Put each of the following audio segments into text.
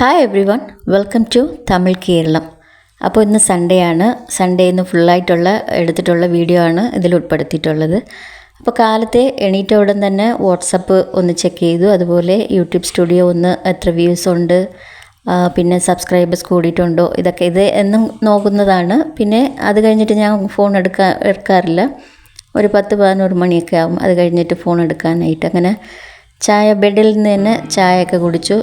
Hi everyone, welcome to Tamil Keralam. അപ്പോൾ ഇന്ന് Sunday ആണ്. സൺഡേ ഇന്ന് ഫുള്ളായിട്ടുള്ള എടുത്തിട്ടുള്ള വീഡിയോ ആണ് ഇതിൽ ഉൾപ്പെടുത്തിയിട്ടുള്ളത്. അപ്പോൾ കാലത്തെ എണീറ്റ ഉടൻ തന്നെ വാട്സപ്പ് ഒന്ന് ചെക്ക് ചെയ്തു. അതുപോലെ യൂട്യൂബ് സ്റ്റുഡിയോ ഒന്ന് എത്ര വ്യൂസ് ഉണ്ട്, പിന്നെ സബ്സ്ക്രൈബേഴ്സ് കൂടിയിട്ടുണ്ടോ, ഇതൊക്കെ ഇത് എന്നും നോക്കുന്നതാണ്. പിന്നെ അത് കഴിഞ്ഞിട്ട് ഞാൻ ഫോൺ എടുക്കാറില്ല. ഒരു 10-11 മണിയൊക്കെ ആകും അത് കഴിഞ്ഞിട്ട് ഫോൺ എടുക്കാനായിട്ട്. അങ്ങനെ ബെഡിൽ നിന്ന് തന്നെ ചായയൊക്കെ കുടിച്ചു.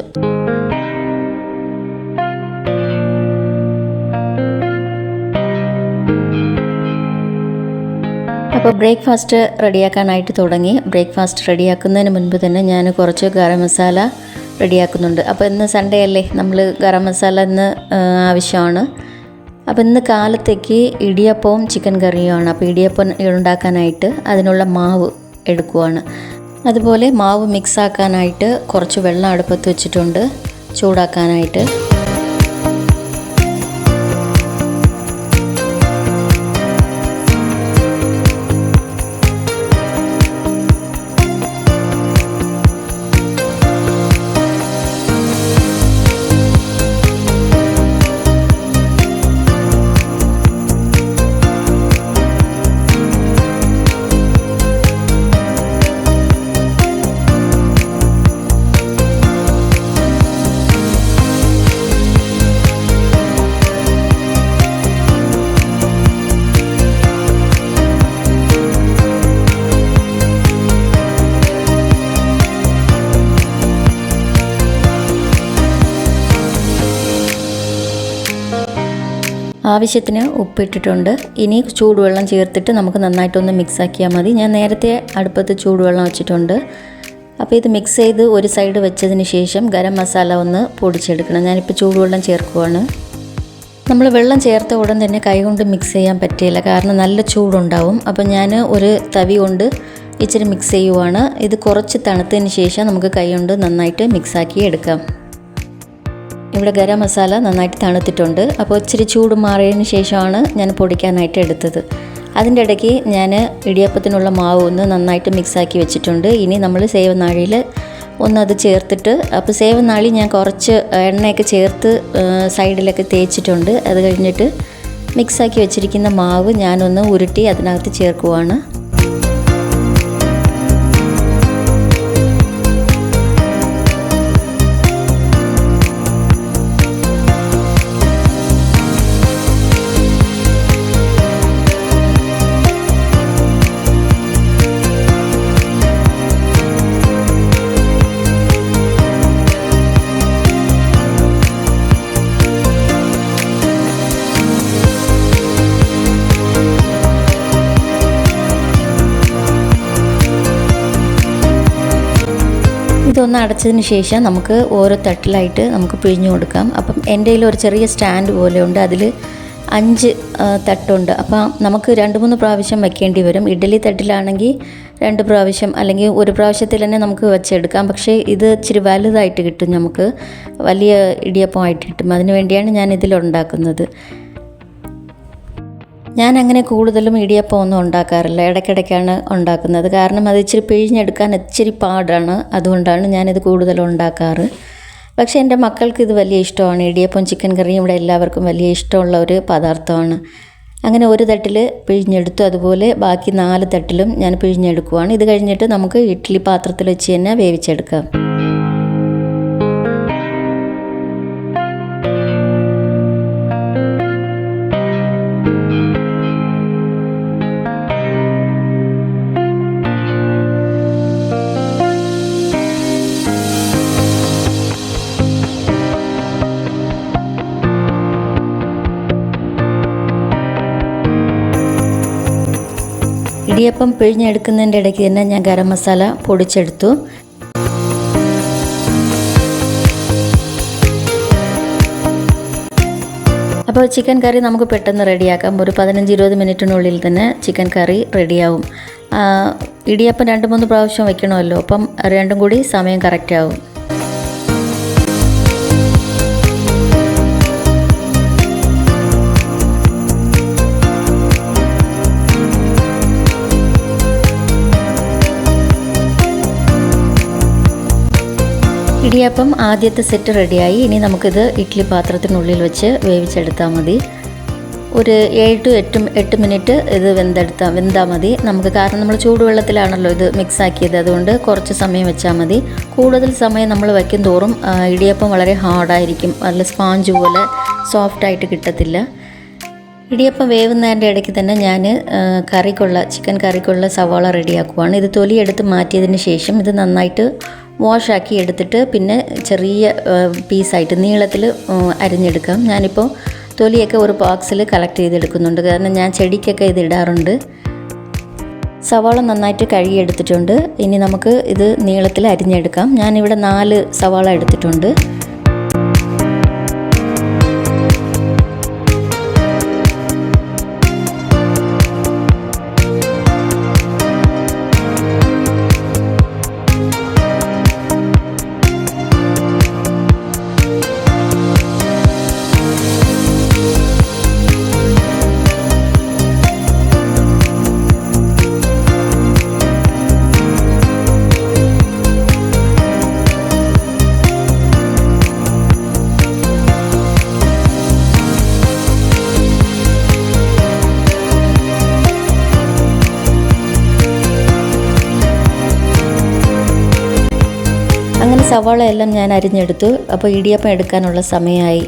അപ്പോൾ ബ്രേക്ക്ഫാസ്റ്റ് റെഡിയാക്കാനായിട്ട് തുടങ്ങി. ബ്രേക്ക്ഫാസ്റ്റ് റെഡിയാക്കുന്നതിന് മുൻപ് തന്നെ ഞാൻ കുറച്ച് ഗരം മസാല റെഡിയാക്കുന്നുണ്ട്. അപ്പോൾ ഇന്ന് സൺഡേ അല്ലേ, നമ്മൾ ഗരം മസാല ഇന്ന് ആവശ്യമാണ്. അപ്പോൾ ഇന്ന് കാലത്തേക്ക് ഇടിയപ്പവും ചിക്കൻ കറിയുമാണ്. അപ്പോൾ ഇടിയപ്പം ഉണ്ടാക്കാനായിട്ട് അതിനുള്ള മാവ് എടുക്കുവാണ്. അതുപോലെ മാവ് മിക്സ് ആക്കാനായിട്ട് കുറച്ച് വെള്ളം അടുപ്പത്ത് വെച്ചിട്ടുണ്ട് ചൂടാക്കാനായിട്ട്. ആവശ്യത്തിന് ഉപ്പിട്ടിട്ടുണ്ട്. ഇനി ചൂടുവെള്ളം ചേർത്തിട്ട് നമുക്ക് നന്നായിട്ടൊന്ന് മിക്സ് ആക്കിയാൽ മതി. ഞാൻ നേരത്തെ അടുപ്പത്ത് ചൂടുവെള്ളം വെച്ചിട്ടുണ്ട്. അപ്പോൾ ഇത് മിക്സ് ചെയ്ത് ഒരു സൈഡ് വെച്ചതിന് ശേഷം ഗരം മസാല ഒന്ന് പൊടിച്ചെടുക്കണം. ഞാനിപ്പോൾ ചൂടുവെള്ളം ചേർക്കുവാണ്. നമ്മൾ വെള്ളം ചേർത്ത ഉടൻ തന്നെ കൈകൊണ്ട് മിക്സ് ചെയ്യാൻ പറ്റില്ല, കാരണം നല്ല ചൂടുണ്ടാവും. അപ്പോൾ ഞാൻ ഒരു തവി കൊണ്ട് ഇച്ചിരി മിക്സ് ചെയ്യുവാണ്. ഇത് കുറച്ച് തണുത്തതിന് ശേഷം നമുക്ക് കൈ കൊണ്ട് നന്നായിട്ട് മിക്സാക്കി എടുക്കാം. ഇവിടെ ഗരം മസാല നന്നായിട്ട് തണുത്തിട്ടുണ്ട്. അപ്പോൾ ഇച്ചിരി ചൂട് മാറിയതിന് ശേഷമാണ് ഞാൻ പൊടിക്കാനായിട്ട് എടുത്തത്. അതിൻ്റെ ഇടയ്ക്ക് ഞാൻ ഇടിയപ്പത്തിനുള്ള മാവ് ഒന്ന് നന്നായിട്ട് മിക്സാക്കി വെച്ചിട്ടുണ്ട്. ഇനി നമ്മൾ സേവനാഴിയിൽ ഒന്നത് ചേർത്തിട്ട്, അപ്പോൾ സേവനാഴി ഞാൻ കുറച്ച് എണ്ണയൊക്കെ ചേർത്ത് സൈഡിലൊക്കെ തേച്ചിട്ടുണ്ട്. അത് കഴിഞ്ഞിട്ട് മിക്സാക്കി വെച്ചിരിക്കുന്ന മാവ് ഞാനൊന്ന് ഉരുട്ടി അതിനകത്ത് ചേർക്കുവാണ്. ഇതൊന്ന് അടച്ചതിന് ശേഷം നമുക്ക് ഓരോ തട്ടിലായിട്ട് നമുക്ക് പിഴിഞ്ഞു കൊടുക്കാം. അപ്പം എൻ്റെ കയ്യിൽ ഒരു ചെറിയ സ്റ്റാൻഡ് പോലെ ഉണ്ട്, അതിൽ 5 തട്ടുണ്ട്. അപ്പം നമുക്ക് 2-3 പ്രാവശ്യം വയ്ക്കേണ്ടി വരും. ഇഡ്ഡലി തട്ടിലാണെങ്കിൽ 2 പ്രാവശ്യം അല്ലെങ്കിൽ ഒരു പ്രാവശ്യത്തിൽ തന്നെ നമുക്ക് വെച്ചെടുക്കാം. പക്ഷേ ഇത് ഇച്ചിരി വലുതായിട്ട് കിട്ടും, നമുക്ക് വലിയ ഇടിയപ്പമായിട്ട് കിട്ടും. അതിന് വേണ്ടിയാണ് ഞാൻ ഇതിലുണ്ടാക്കുന്നത്. ഞാൻ അങ്ങനെ കൂടുതലും ഇടിയപ്പം ഒന്നും ഉണ്ടാക്കാറില്ല, ഇടയ്ക്കിടയ്ക്കാണ് ഉണ്ടാക്കുന്നത്. കാരണം അത് ഇച്ചിരി പിഴിഞ്ഞെടുക്കാൻ ഇച്ചിരി പാടാണ്, അതുകൊണ്ടാണ് ഞാനിത് കൂടുതലും ഉണ്ടാക്കാറ്. പക്ഷേ എൻ്റെ മക്കൾക്ക് ഇത് വലിയ ഇഷ്ടമാണ്. ഇടിയപ്പം ചിക്കൻ കറിയും ഇവിടെ എല്ലാവർക്കും വലിയ ഇഷ്ടമുള്ള ഒരു പദാർത്ഥമാണ്. അങ്ങനെ ഒരു തട്ടിൽ പിഴിഞ്ഞെടുത്തു. അതുപോലെ ബാക്കി 4 തട്ടിലും ഞാൻ പിഴിഞ്ഞെടുക്കുവാണ്. ഇത് കഴിഞ്ഞിട്ട് നമുക്ക് ഇഡ്ഡലി പാത്രത്തിൽ വെച്ച് തന്നെ വേവിച്ചെടുക്കാം. ഇടിയപ്പം പിഴിഞ്ഞെടുക്കുന്നതിൻ്റെ ഇടയ്ക്ക് തന്നെ ഞാൻ ഗരം മസാല പൊടിച്ചെടുത്തു. അപ്പോൾ ചിക്കൻ കറി നമുക്ക് പെട്ടെന്ന് റെഡിയാക്കാം. ഒരു 15-20 മിനിറ്റിനുള്ളിൽ തന്നെ ചിക്കൻ കറി റെഡിയാവും. ഇടിയപ്പം 2-3 പ്രാവശ്യം വയ്ക്കണമല്ലോ, അപ്പം രണ്ടും കൂടി സമയം കറക്റ്റാവും. ഇടിയപ്പം ആദ്യത്തെ സെറ്റ് റെഡിയായി. ഇനി നമുക്കിത് ഇഡ്ഡലി പാത്രത്തിനുള്ളിൽ വെച്ച് വേവിച്ചെടുത്താൽ മതി. ഒരു 7 to 8 മിനിറ്റ് ഇത് വെന്താൽ മതി നമുക്ക്. കാരണം നമ്മൾ ചൂടുവെള്ളത്തിലാണല്ലോ ഇത് മിക്സ് ആക്കിയത്, അതുകൊണ്ട് കുറച്ച് സമയം വെച്ചാൽ മതി. കൂടുതൽ സമയം നമ്മൾ വയ്ക്കും തോറും ഇടിയപ്പം വളരെ ഹാർഡായിരിക്കും, നല്ല സ്പോഞ്ച് പോലെ സോഫ്റ്റായിട്ട് കിട്ടത്തില്ല. ഇടിയപ്പം വേവുന്നതിൻ്റെ ഇടയ്ക്ക് തന്നെ ഞാൻ ചിക്കൻ കറിക്കുള്ള സവാള റെഡിയാക്കുവാണ്. ഇത് തൊലിയെടുത്ത് മാറ്റിയതിന് ശേഷം ഇത് നന്നായിട്ട് വാഷാക്കി എടുത്തിട്ട് പിന്നെ ചെറിയ പീസായിട്ട് നീളത്തിൽ അരിഞ്ഞെടുക്കാം. ഞാനിപ്പോൾ തൊലിയൊക്കെ ഒരു ബോക്സിൽ കളക്ട് ചെയ്തെടുക്കുന്നുണ്ട്, കാരണം ഞാൻ ചെടിക്കൊക്കെ ഇത് ഇടാറുണ്ട്. സവാള നന്നായിട്ട് കഴുകിയെടുത്തിട്ടുണ്ട്. ഇനി നമുക്ക് ഇത് നീളത്തിൽ അരിഞ്ഞെടുക്കാം. ഞാനിവിടെ 4 സവാള എടുത്തിട്ടുണ്ട്. അങ്ങനെ സവാള എല്ലാം ഞാൻ അരിഞ്ഞെടുത്തു. അപ്പോൾ ഇടിയപ്പം എടുക്കാനുള്ള സമയമായി.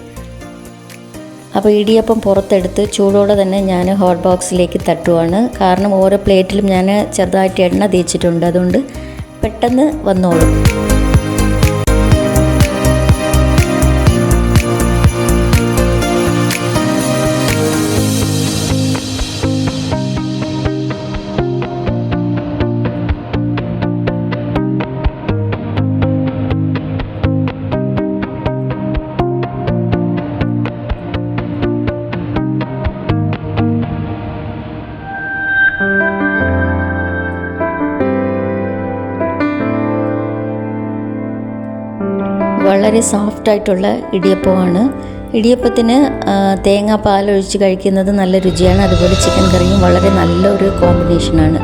അപ്പോൾ ഇടിയപ്പം പുറത്തെടുത്ത് ചൂടോടെ തന്നെ ഞാൻ ഹോട്ട് ബോക്സിലേക്ക് തട്ടുവാണ്. കാരണം ഓരോ പ്ലേറ്റിലും ഞാൻ ചെറുതായിട്ട് എണ്ണ തേച്ചിട്ടുണ്ട്, അതുകൊണ്ട് പെട്ടെന്ന് വന്നോളും. വളരെ സോഫ്റ്റായിട്ടുള്ള ഇടിയപ്പമാണ്. ഇടിയപ്പത്തിന് തേങ്ങാപ്പാൽ ഒഴിച്ച് കഴിക്കുന്നത് നല്ല രുചിയാണ്. അതുപോലെ ചിക്കൻ കറിയും വളരെ നല്ലൊരു കോമ്പിനേഷനാണ്.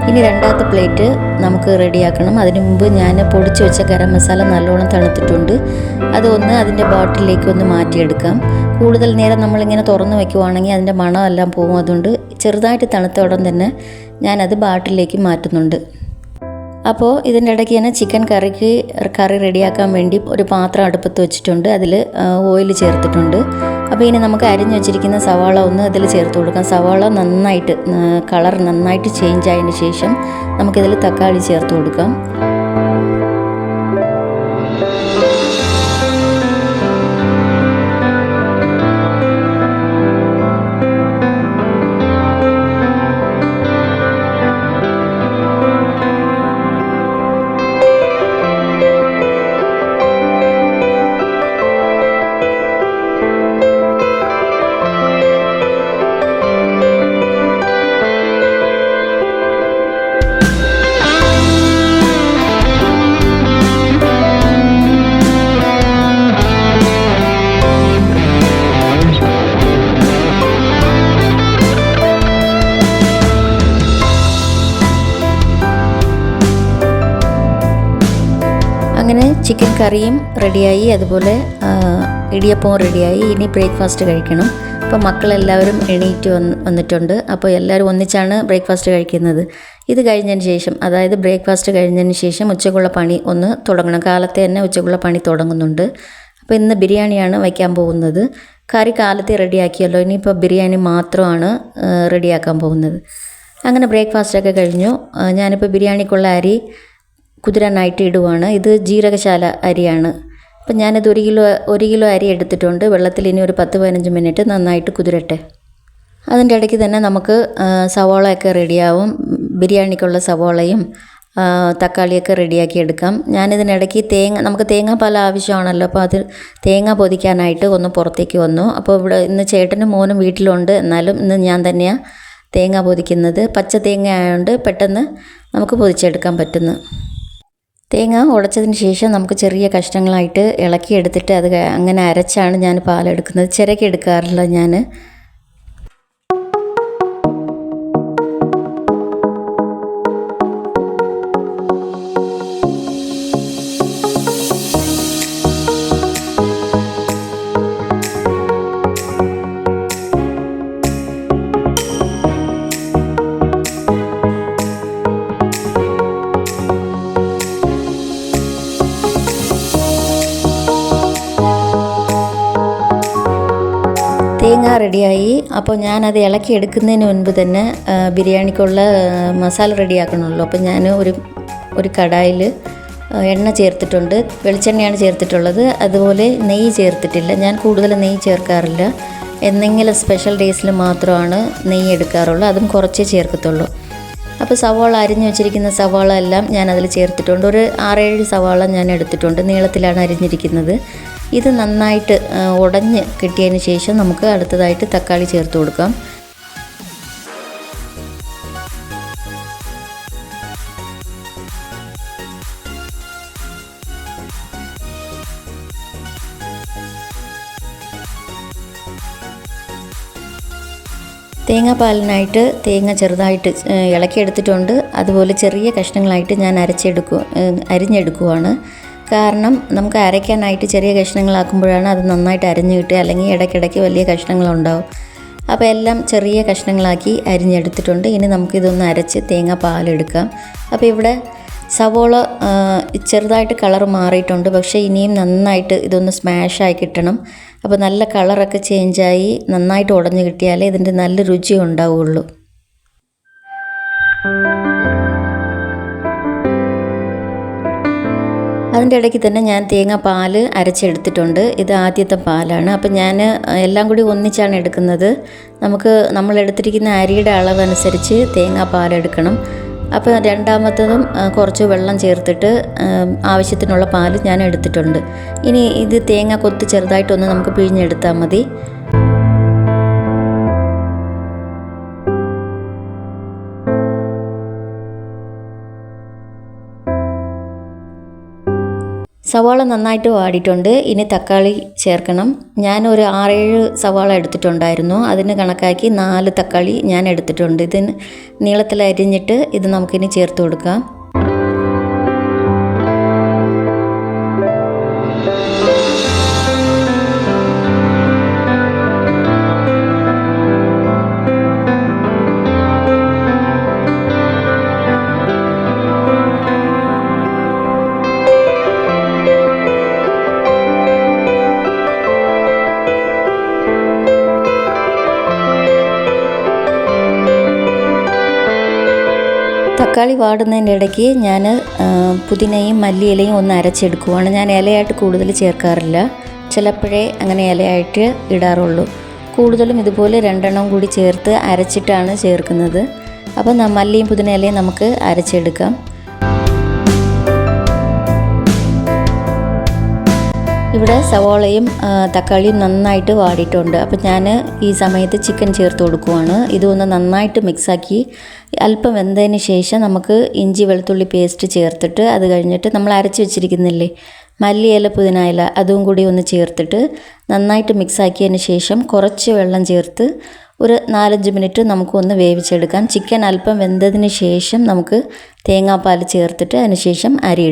ഇനി രണ്ടാമത്തെ പ്ലേറ്റ് നമുക്ക് റെഡിയാക്കണം. അതിനു മുമ്പ് ഞാൻ പൊടിച്ച് വെച്ച ഗരം മസാല നല്ലോണം തണുത്തിട്ടുണ്ട്. അതൊന്ന് അതിൻ്റെ ബോട്ടിലേക്ക് ഒന്ന് മാറ്റിയെടുക്കാം. കൂടുതൽ നേരം നമ്മളിങ്ങനെ തുറന്ന് വയ്ക്കുവാണെങ്കിൽ അതിൻ്റെ മണമെല്ലാം പോകും. അതുകൊണ്ട് ചെറുതായിട്ട് തണുത്ത ഉടൻ തന്നെ ഞാനത് ബാട്ടിലേക്ക് മാറ്റുന്നുണ്ട്. അപ്പോൾ ഇതിൻ്റെ ഇടയ്ക്ക് തന്നെ ചിക്കൻ കറി റെഡിയാക്കാൻ വേണ്ടി ഒരു പാത്രം അടുപ്പത്ത് വെച്ചിട്ടുണ്ട്. അതിൽ ഓയിൽ ചേർത്തിട്ടുണ്ട്. അപ്പോൾ ഇനി നമുക്ക് അരിഞ്ഞു വെച്ചിരിക്കുന്ന സവാള ഒന്ന് അതിൽ ചേർത്ത് കൊടുക്കാം. സവാള നന്നായിട്ട് കളർ നന്നായിട്ട് ചേഞ്ച് ആയതിന് ശേഷം നമുക്കിതിൽ തക്കാളി ചേർത്ത് കൊടുക്കാം. അങ്ങനെ ചിക്കൻ കറിയും റെഡിയായി, അതുപോലെ ഇടിയപ്പവും റെഡിയായി. ഇനി ബ്രേക്ക്ഫാസ്റ്റ് കഴിക്കണം. അപ്പോൾ മക്കളെല്ലാവരും എണീറ്റ് വന്നിട്ടുണ്ട്. അപ്പോൾ എല്ലാവരും ഒന്നിച്ചാണ് ബ്രേക്ക്ഫാസ്റ്റ് കഴിക്കുന്നത്. ഇത് കഴിഞ്ഞതിന് ശേഷം, അതായത് ബ്രേക്ക്ഫാസ്റ്റ് കഴിഞ്ഞതിന് ശേഷം ഉച്ചക്കുള്ള പണി ഒന്ന് തുടങ്ങണം. കാലത്തെ തന്നെ ഉച്ചക്കുള്ള പണി തുടങ്ങുന്നുണ്ട്. അപ്പോൾ ഇന്ന് ബിരിയാണിയാണ് വയ്ക്കാൻ പോകുന്നത്. കറി കാലത്തെ റെഡിയാക്കിയല്ലോ, ഇനിയിപ്പോൾ ബിരിയാണി മാത്രമാണ് റെഡിയാക്കാൻ പോകുന്നത്. അങ്ങനെ ബ്രേക്ക്ഫാസ്റ്റൊക്കെ കഴിഞ്ഞു. ഞാനിപ്പോൾ ബിരിയാണിക്കുള്ള അരി കുതിരാനായിട്ട് ഇടുവാണ്. ഇത് ജീരകശാല അരിയാണ്. അപ്പം ഞാനിത് 1 കിലോ അരി എടുത്തിട്ടുണ്ട്. വെള്ളത്തിൽ ഇനി ഒരു 10-15 മിനിറ്റ് നന്നായിട്ട് കുതിരട്ടെ. അതിൻ്റെ ഇടയ്ക്ക് തന്നെ നമുക്ക് സവാളയൊക്കെ റെഡിയാവും. ബിരിയാണിക്കുള്ള സവാളയും തക്കാളിയൊക്കെ റെഡിയാക്കി എടുക്കാം. ഞാനിതിനിടയ്ക്ക് നമുക്ക് തേങ്ങാപ്പാൽ ആവശ്യമാണല്ലോ, അപ്പോൾ അത് തേങ്ങ പൊതിക്കാനായിട്ട് ഒന്ന് പുറത്തേക്ക് വന്നു. അപ്പോൾ ഇവിടെ ഇന്ന് ചേട്ടനും മോനും വീട്ടിലുണ്ട്, എന്നാലും ഇന്ന് ഞാൻ തന്നെയാണ് തേങ്ങ പൊതിക്കുന്നത്. പച്ച തേങ്ങ ആയതുകൊണ്ട് പെട്ടെന്ന് നമുക്ക് പൊതിച്ചെടുക്കാൻ പറ്റുന്നു. തേങ്ങ ഉടച്ചതിന് ശേഷം നമുക്ക് ചെറിയ കഷ്ണങ്ങളായിട്ട് ഇളക്കിയെടുത്തിട്ട് അത് അങ്ങനെ അരച്ചാണ് ഞാൻ പാലെടുക്കുന്നത്. ചിരക്കി എടുക്കാറില്ല ഞാൻ. റെഡിയായി. അപ്പോൾ ഞാനത് ഇളക്കി എടുക്കുന്നതിന് മുൻപ് തന്നെ ബിരിയാണിക്കുള്ള മസാല റെഡിയാക്കണമല്ലോ. അപ്പോൾ ഞാൻ ഒരു കടായിൽ എണ്ണ ചേർത്തിട്ടുണ്ട്. വെളിച്ചെണ്ണയാണ് ചേർത്തിട്ടുള്ളത്. അതുപോലെ നെയ്യ് ചേർത്തിട്ടില്ല. ഞാൻ കൂടുതൽ നെയ്യ് ചേർക്കാറില്ല. എന്തെങ്കിലും സ്പെഷ്യൽ ഡേയ്സിൽ മാത്രമാണ് നെയ്യ് എടുക്കാറുള്ളൂ. അതും കുറച്ചേ ചേർക്കത്തുള്ളൂ. അപ്പോൾ സവാള അരിഞ്ഞു വെച്ചിരിക്കുന്ന സവാള എല്ലാം ഞാൻ അതിൽ ചേർത്തിട്ടുണ്ട്. ഒരു 6-7 സവാള ഞാൻ എടുത്തിട്ടുണ്ട്. നീളത്തിലാണ് അരിഞ്ഞിരിക്കുന്നത്. ഇത് നന്നായിട്ട് ഉടഞ്ഞ് കിട്ടിയതിന് ശേഷം നമുക്ക് അടുത്തതായിട്ട് തക്കാളി ചേർത്ത് കൊടുക്കാം. തേങ്ങാപ്പാലിനായിട്ട് തേങ്ങ ചെറുതായിട്ട് ഇളക്കിയെടുത്തിട്ടുണ്ട്. അതുപോലെ ചെറിയ കഷ്ണങ്ങളായിട്ട് ഞാൻ അരിഞ്ഞെടുക്കുവാണ്. കാരണം നമുക്ക് അരയ്ക്കാനായിട്ട് ചെറിയ കഷ്ണങ്ങളാക്കുമ്പോഴാണ് അത് നന്നായിട്ട് അരിഞ്ഞ് കിട്ടുക. അല്ലെങ്കിൽ ഇടയ്ക്കിടയ്ക്ക് വലിയ കഷ്ണങ്ങളുണ്ടാവും. അപ്പോൾ എല്ലാം ചെറിയ കഷ്ണങ്ങളാക്കി അരിഞ്ഞെടുത്തിട്ടുണ്ട്. ഇനി നമുക്കിതൊന്ന് അരച്ച് തേങ്ങാപ്പാലെടുക്കാം. അപ്പോൾ ഇവിടെ സവോള ചെറുതായിട്ട് കളർ മാറിയിട്ടുണ്ട്. പക്ഷേ ഇനിയും നന്നായിട്ട് ഇതൊന്ന് സ്മാഷായി കിട്ടണം. അപ്പോൾ നല്ല കളറൊക്കെ ചേഞ്ചായി നന്നായിട്ട് ഉടഞ്ഞു കിട്ടിയാലേ ഇതിൻ്റെ നല്ല രുചി ഉണ്ടാവുള്ളൂ. അതിൻ്റെ ഇടയ്ക്ക് തന്നെ ഞാൻ തേങ്ങാപ്പാൽ അരച്ചെടുത്തിട്ടുണ്ട്. ഇത് ആദ്യത്തെ പാലാണ്. അപ്പോൾ ഞാൻ എല്ലാം കൂടി ഒന്നിച്ചാണ് എടുക്കുന്നത്. നമ്മൾ എടുത്തിരിക്കുന്ന അരിയുടെ അളവനുസരിച്ച് തേങ്ങാപ്പാലെടുക്കണം. അപ്പോൾ രണ്ടാമത്തതും കുറച്ച് വെള്ളം ചേർത്തിട്ട് ആവശ്യത്തിനുള്ള പാൽ ഞാൻ എടുത്തിട്ടുണ്ട്. ഇനി ഇത് തേങ്ങ കൊത്ത് ചെറുതായിട്ടൊന്ന് നമുക്ക് പിഴിഞ്ഞെടുത്താൽ മതി. സവാള നന്നായിട്ട് വാടിയിട്ടുണ്ട്. ഇനി തക്കാളി ചേർക്കണം. ഞാനൊരു 6-7 സവാള എടുത്തിട്ടുണ്ടായിരുന്നു. അതിന് കണക്കാക്കി 4 തക്കാളി ഞാൻ എടുത്തിട്ടുണ്ട്. ഇതിന് നീളത്തിൽ അരിഞ്ഞിട്ട് ഇത് നമുക്കിനി ചേർത്ത് കൊടുക്കാം. തക്കാളി വാടുന്നതിൻ്റെ ഇടയ്ക്ക് ഞാൻ പുതിനയും മല്ലിയിലയും ഒന്ന് അരച്ചെടുക്കുവാണ്. ഞാൻ ഇലയായിട്ട് കൂടുതൽ ചേർക്കാറില്ല. ചിലപ്പോഴേ അങ്ങനെ ഇലയായിട്ട് ഇടാറുള്ളൂ. കൂടുതലും ഇതുപോലെ 2 കൂടി ചേർത്ത് അരച്ചിട്ടാണ് ചേർക്കുന്നത്. അപ്പോൾ മല്ലിയും പുതിന ഇലയും നമുക്ക് അരച്ചെടുക്കാം. ഇവിടെ സവോളയും തക്കാളിയും നന്നായിട്ട് വാടിയിട്ടുണ്ട്. അപ്പോൾ ഞാൻ ഈ സമയത്ത് ചിക്കൻ ചേർത്ത് കൊടുക്കുവാണ്. ഇതൊന്ന് നന്നായിട്ട് മിക്സാക്കി അല്പം വെന്തതിന് ശേഷം നമുക്ക് ഇഞ്ചി വെളുത്തുള്ളി പേസ്റ്റ് ചേർത്തിട്ട് അത് കഴിഞ്ഞിട്ട് നമ്മൾ അരച്ച് വെച്ചിരിക്കുന്നില്ലേ മല്ലിയില പുതിന ഇല അതും കൂടി ഒന്ന് ചേർത്തിട്ട് നന്നായിട്ട് മിക്സാക്കിയതിന് ശേഷം കുറച്ച് വെള്ളം ചേർത്ത് ഒരു 4-5 മിനിറ്റ് നമുക്കൊന്ന് വേവിച്ചെടുക്കാം. ചിക്കൻ അല്പം വെന്തതിന് ശേഷം നമുക്ക് തേങ്ങാപ്പാൽ ചേർത്തിട്ട് അതിന് ശേഷം അരി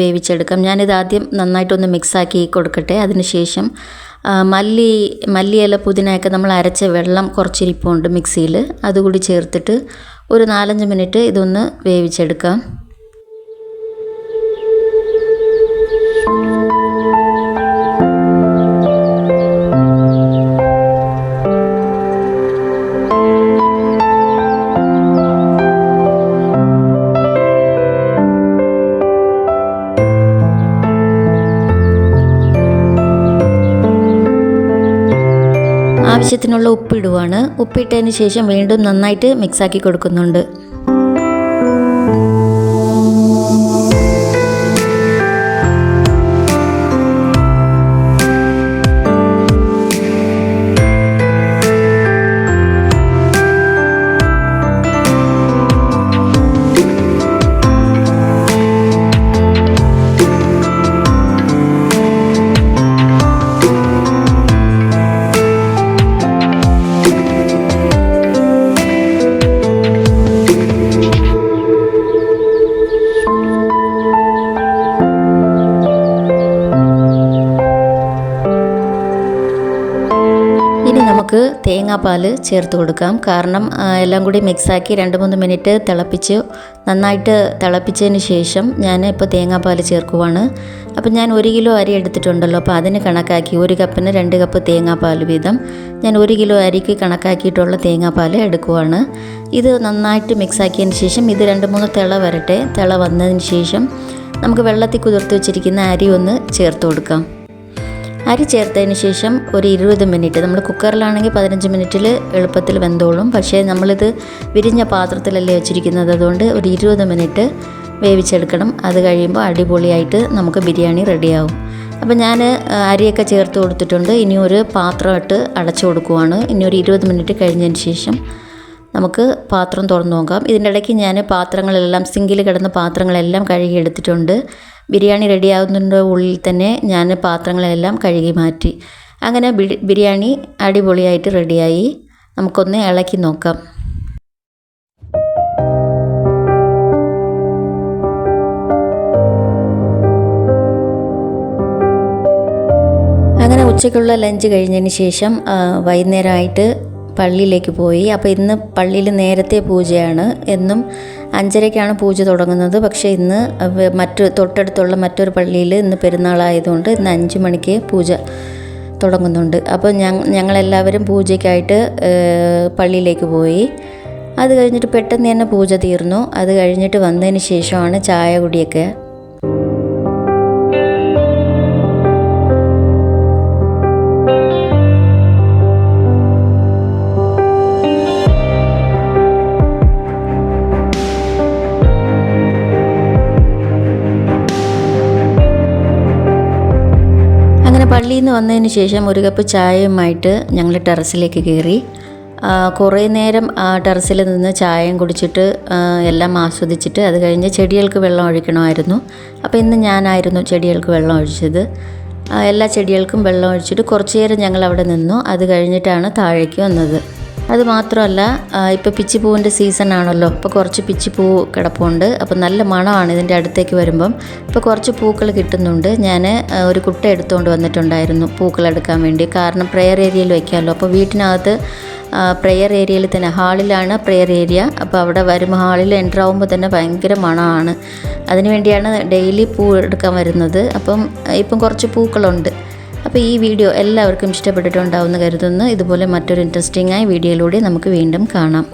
വേവിച്ചെടുക്കാം. ഞാനിത് ആദ്യം നന്നായിട്ടൊന്ന് മിക്സാക്കി കൊടുക്കട്ടെ. അതിനുശേഷം മല്ലിയില പുതിനയൊക്കെ നമ്മൾ അരച്ച വെള്ളം കുറച്ചിരിപ്പുണ്ട് മിക്സിയിൽ, അതുകൂടി ചേർത്തിട്ട് ഒരു 4-5 മിനിറ്റ് ഇതൊന്ന് വേവിച്ചെടുക്കാം. ആവശ്യത്തിനുള്ള ഉപ്പിടുവാണ്. ഉപ്പിട്ടതിന് ശേഷം വീണ്ടും നന്നായിട്ട് മിക്സാക്കി കൊടുക്കുന്നുണ്ട്. നമുക്ക് തേങ്ങാപ്പാൽ ചേർത്ത് കൊടുക്കാം. കാരണം എല്ലാം കൂടി മിക്സാക്കി 2-3 മിനിറ്റ് നന്നായിട്ട് തിളപ്പിച്ചതിന് ശേഷം ഞാൻ ഇപ്പോൾ തേങ്ങാപ്പാൽ ചേർക്കുവാണ്. അപ്പോൾ ഞാൻ 1 കിലോ അരി എടുത്തിട്ടുണ്ടല്ലോ, അപ്പോൾ അതിന് കണക്കാക്കി 1 കപ്പിന് 2 കപ്പ് തേങ്ങാപ്പാൽ വീതം ഞാൻ 1 കിലോ അരിക്ക് കണക്കാക്കിയിട്ടുള്ള തേങ്ങാപ്പാൽ എടുക്കുവാണ്. ഇത് നന്നായിട്ട് മിക്സാക്കിയതിന് ശേഷം ഇത് 2-3 തിള വരട്ടെ. തിള വന്നതിന് ശേഷം നമുക്ക് വെള്ളത്തിൽ കുതിർത്ത് വെച്ചിരിക്കുന്ന അരി ഒന്ന് ചേർത്ത് കൊടുക്കാം. അരി ചേർത്തതിന് ശേഷം ഒരു 20 മിനിറ്റ്, നമ്മൾ കുക്കറിലാണെങ്കിൽ 15 മിനിറ്റിൽ എളുപ്പത്തിൽ വെന്തോളും. പക്ഷേ നമ്മളിത് വിരിഞ്ഞ പാത്രത്തിലല്ലേ വെച്ചിരിക്കുന്നത്, അതുകൊണ്ട് ഒരു 20 മിനിറ്റ് വേവിച്ചെടുക്കണം. അത് കഴിയുമ്പോൾ അടിപൊളിയായിട്ട് നമുക്ക് ബിരിയാണി റെഡിയാവും. അപ്പോൾ ഞാൻ അരിയൊക്കെ ചേർത്ത് കൊടുത്തിട്ടുണ്ട്. ഇനി ഒരു പാത്രമായിട്ട് അടച്ചു കൊടുക്കുവാണ്. ഇനി ഒരു 20 മിനിറ്റ് കഴിഞ്ഞതിന് ശേഷം നമുക്ക് പാത്രം തുറന്നു നോക്കാം. ഇതിൻ്റെ ഇടയ്ക്ക് ഞാൻ പാത്രങ്ങളെല്ലാം, സിങ്കിൽ കിടന്ന പാത്രങ്ങളെല്ലാം കഴുകി എടുത്തിട്ടുണ്ട്. ബിരിയാണി റെഡിയാവുന്നതിൻ്റെ ഉള്ളിൽ തന്നെ ഞാൻ പാത്രങ്ങളെല്ലാം കഴുകി മാറ്റി. അങ്ങനെ ബിരിയാണി അടിപൊളിയായിട്ട് റെഡിയായി. നമുക്കൊന്ന് ഇളക്കി നോക്കാം. അങ്ങനെ ഉച്ചയ്ക്കുള്ള ലഞ്ച് കഴിഞ്ഞതിന് ശേഷം വൈകുന്നേരമായിട്ട് പള്ളിയിലേക്ക് പോയി. അപ്പോൾ ഇന്ന് പള്ളിയിൽ നേരത്തെ പൂജയാണ്. എന്നും 5:30ക്കാണ് പൂജ തുടങ്ങുന്നത്. പക്ഷേ ഇന്ന് തൊട്ടടുത്തുള്ള മറ്റൊരു പള്ളിയിൽ ഇന്ന് പെരുന്നാളായതുകൊണ്ട് ഇന്ന് 5 മണിക്ക് പൂജ തുടങ്ങുന്നുണ്ട്. അപ്പോൾ ഞങ്ങളെല്ലാവരും പൂജയ്ക്കായിട്ട് പള്ളിയിലേക്ക് പോയി. അത് കഴിഞ്ഞിട്ട് പെട്ടെന്ന് തന്നെ പൂജ തീർന്നു. അത് കഴിഞ്ഞിട്ട് വന്നതിന് ശേഷമാണ് ചായ കുടിയൊക്കെ. പള്ളിയിൽ നിന്ന് വന്നതിന് ശേഷം 1 കപ്പ് ചായയുമായിട്ട് ഞങ്ങൾ ടെറസിലേക്ക് കയറി. കുറേ നേരം ടെറസിൽ നിന്ന് ചായയും കുടിച്ചിട്ട് എല്ലാം ആസ്വദിച്ചിട്ട് അത് കഴിഞ്ഞ് ചെടികൾക്ക് വെള്ളം ഒഴിക്കണമായിരുന്നു. അപ്പോൾ ഇന്ന് ഞാനായിരുന്നു ചെടികൾക്ക് വെള്ളം ഒഴിച്ചത്. എല്ലാ ചെടികൾക്കും വെള്ളം ഒഴിച്ചിട്ട് കുറച്ച് നേരം ഞങ്ങൾ അവിടെ നിന്നു. അത് കഴിഞ്ഞിട്ടാണ് താഴേക്ക് വന്നത്. അതുമാത്രമല്ല, ഇപ്പോൾ പിച്ചിപ്പൂവിൻ്റെ സീസൺ ആണല്ലോ. അപ്പോൾ കുറച്ച് പിച്ചിപ്പൂ കിടപ്പുണ്ട്. അപ്പോൾ നല്ല മണമാണ് ഇതിൻ്റെ അടുത്തേക്ക് വരുമ്പം. ഇപ്പോൾ കുറച്ച് പൂക്കൾ കിട്ടുന്നുണ്ട്. ഞാൻ ഒരു കുട്ട എടുത്തുകൊണ്ട് വന്നിട്ടുണ്ടായിരുന്നു പൂക്കളെടുക്കാൻ വേണ്ടി. കാരണം പ്രെയർ ഏരിയയിൽ വയ്ക്കാമല്ലോ. അപ്പോൾ വീട്ടിനകത്ത് പ്രെയർ ഏരിയയിൽ തന്നെ, ഹാളിലാണ് പ്രെയർ ഏരിയ. അപ്പോൾ അവിടെ വരുമ്പോൾ ഹാളിൽ എൻ്റർ ആകുമ്പോൾ തന്നെ ഭയങ്കര മണമാണ്. അതിനുവേണ്ടിയാണ് ഡെയിലി പൂ എടുക്കാൻ വരുന്നത്. ഇപ്പം കുറച്ച് പൂക്കളുണ്ട്. അപ്പോൾ ഈ വീഡിയോ എല്ലാവർക്കും ഇഷ്ടപ്പെട്ടിട്ടുണ്ടാവുമെന്ന് കരുതുന്നു. ഇതുപോലെ മറ്റൊരു ഇൻട്രസ്റ്റിംഗ് ആയ വീഡിയോയിലൂടെ നമുക്ക് വീണ്ടും കാണാം.